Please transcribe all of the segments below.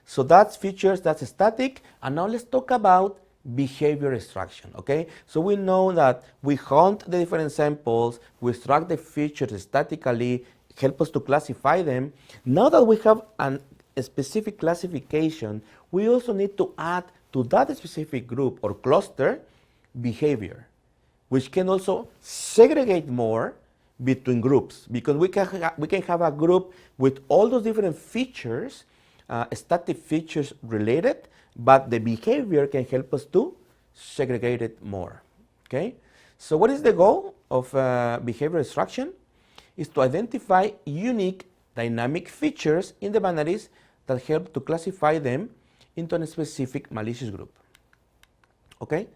So that's features, that's static. And now let's talk about behavior extraction, okay? So we know that we hunt the different samples, we extract the features statically, help us to classify them. Now that we have a specific classification, we also need to add to that specific group or cluster behavior, which can also segregate more between groups, because we can have a group with all those different features, static features related, but the behavior can help us to segregate it more. Okay? So what is the goal of behavior extraction? Is to identify unique dynamic features in the binaries that help to classify them into a specific malicious group. Okay?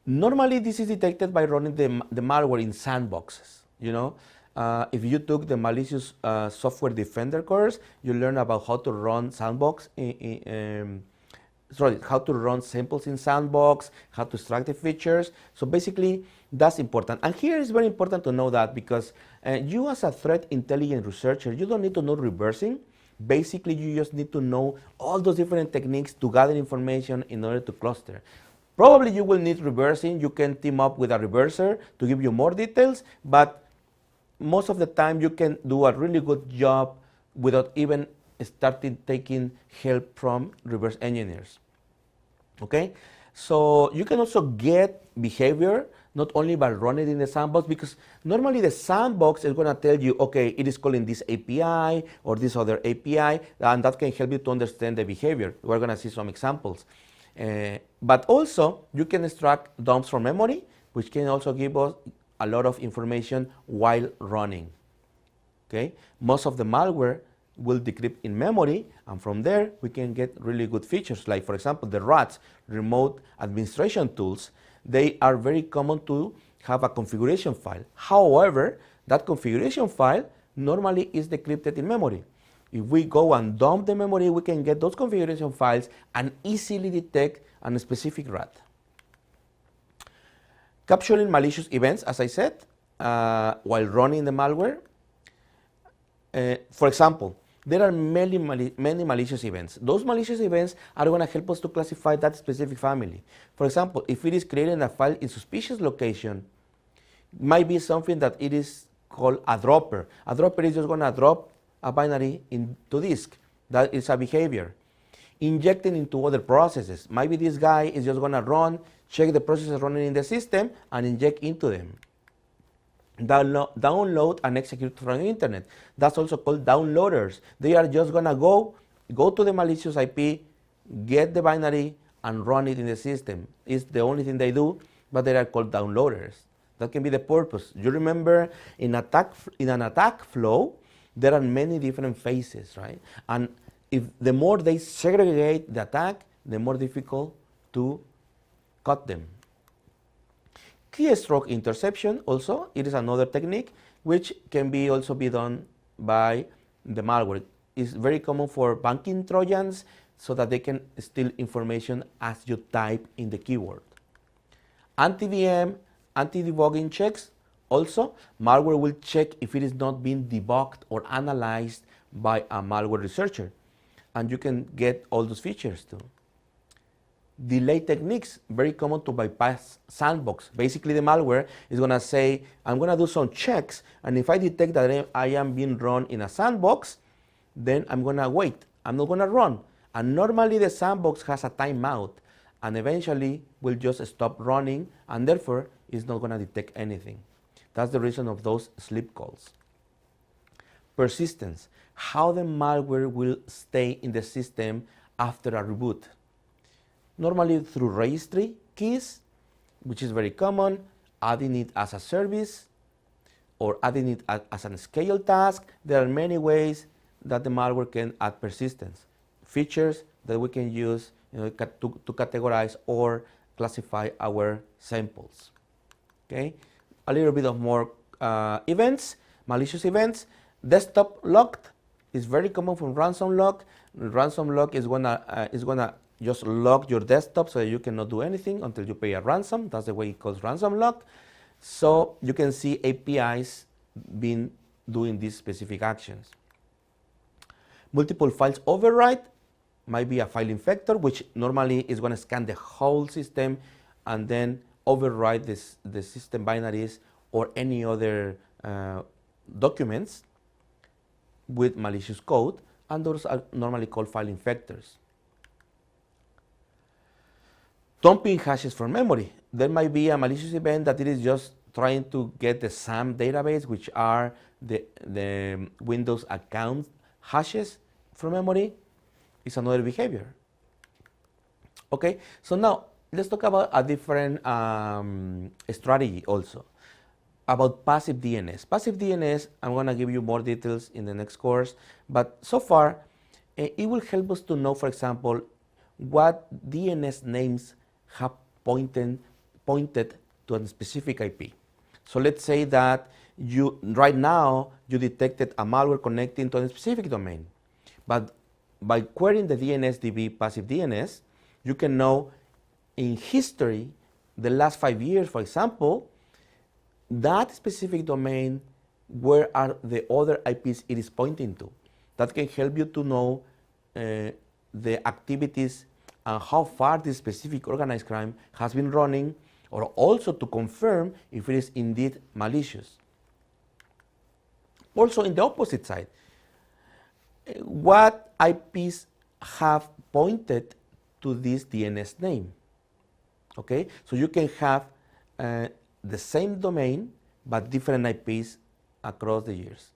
Normally, this is detected by running the malware in sandboxes. If you took the malicious software defender course, you learn about how to run how to run samples in sandbox, how to extract the features. So basically, that's important. And here it's very important to know that, because you as a threat intelligence researcher, you don't need to know reversing. Basically, you just need to know all those different techniques to gather information in order to cluster. Probably you will need reversing. You can team up with a reverser to give you more details, but most of the time you can do a really good job without even starting taking help from reverse engineers. Okay? So you can also get behavior not only by running in the sandbox, because normally the sandbox is going to tell you, okay, it is calling this API or this other API, and that can help you to understand the behavior. We're going to see some examples. But also, you can extract dumps from memory, which can also give us a lot of information while running. Okay? Most of the malware will decrypt in memory, and from there we can get really good features. Like, for example, the RATs, remote administration tools, they are very common to have a configuration file. However, that configuration file normally is decrypted in memory. If we go and dump the memory, we can get those configuration files and easily detect a specific RAT. Capturing malicious events, as I said, while running the malware. For example, there are many malicious events. Those malicious events are going to help us to classify that specific family. For example, if it is creating a file in suspicious location, it might be something that it is called a dropper. A dropper is just going to drop a binary into disk. That is a behavior. Injecting into other processes. Maybe this guy is just going to run, check the processes running in the system, and inject into them. Download and execute from the internet. That's also called downloaders. They are just going to go to the malicious IP, get the binary, and run it in the system. It's the only thing they do, but they are called downloaders. That can be the purpose. You remember in an attack flow, there are many different phases, right? And if the more they segregate the attack, the more difficult to cut them. Keystroke interception also, it is another technique which can also be done by the malware. It's very common for banking trojans so that they can steal information as you type in the keyword. Anti-VM, anti-debugging checks. Also, malware will check if it is not being debugged or analyzed by a malware researcher. And you can get all those features too. Delay techniques, very common to bypass sandbox. Basically, the malware is going to say, I'm going to do some checks, and if I detect that I am being run in a sandbox, then I'm going to wait. I'm not going to run. And normally the sandbox has a timeout, and eventually will just stop running, and therefore it's not going to detect anything. That's the reason of those sleep calls. Persistence, how the malware will stay in the system after a reboot. Normally through registry keys, which is very common, adding it as a service, or adding it as a scale task. There are many ways that the malware can add persistence. Features that we can use to categorize or classify our samples. Okay, a little bit of more events, malicious events. Desktop locked is very common from ransom lock. Ransom lock is gonna just lock your desktop so that you cannot do anything until you pay a ransom. That's the way it calls ransom lock. So you can see APIs doing these specific actions. Multiple files overwrite. might be a file infector, which normally is going to scan the whole system and then override the system binaries or any other documents with malicious code, and those are normally called file infectors. Dumping hashes from memory. There might be a malicious event that it is just trying to get the SAM database, which are the Windows account hashes from memory. It's another behavior. Okay, so now let's talk about a different strategy also, about passive DNS. Passive DNS, I'm going to give you more details in the next course, but so far, it will help us to know, for example, what DNS names have pointed to a specific IP. So let's say that right now you detected a malware connecting to a specific domain, but by querying the DNSDB passive DNS, you can know in history, the last 5 years, for example, that specific domain, where are the other IPs it is pointing to. That can help you to know the activities and how far this specific organized crime has been running, or also to confirm if it is indeed malicious. Also, in the opposite side, what IPs have pointed to this DNS name? Okay, so you can have the same domain but different IPs across the years.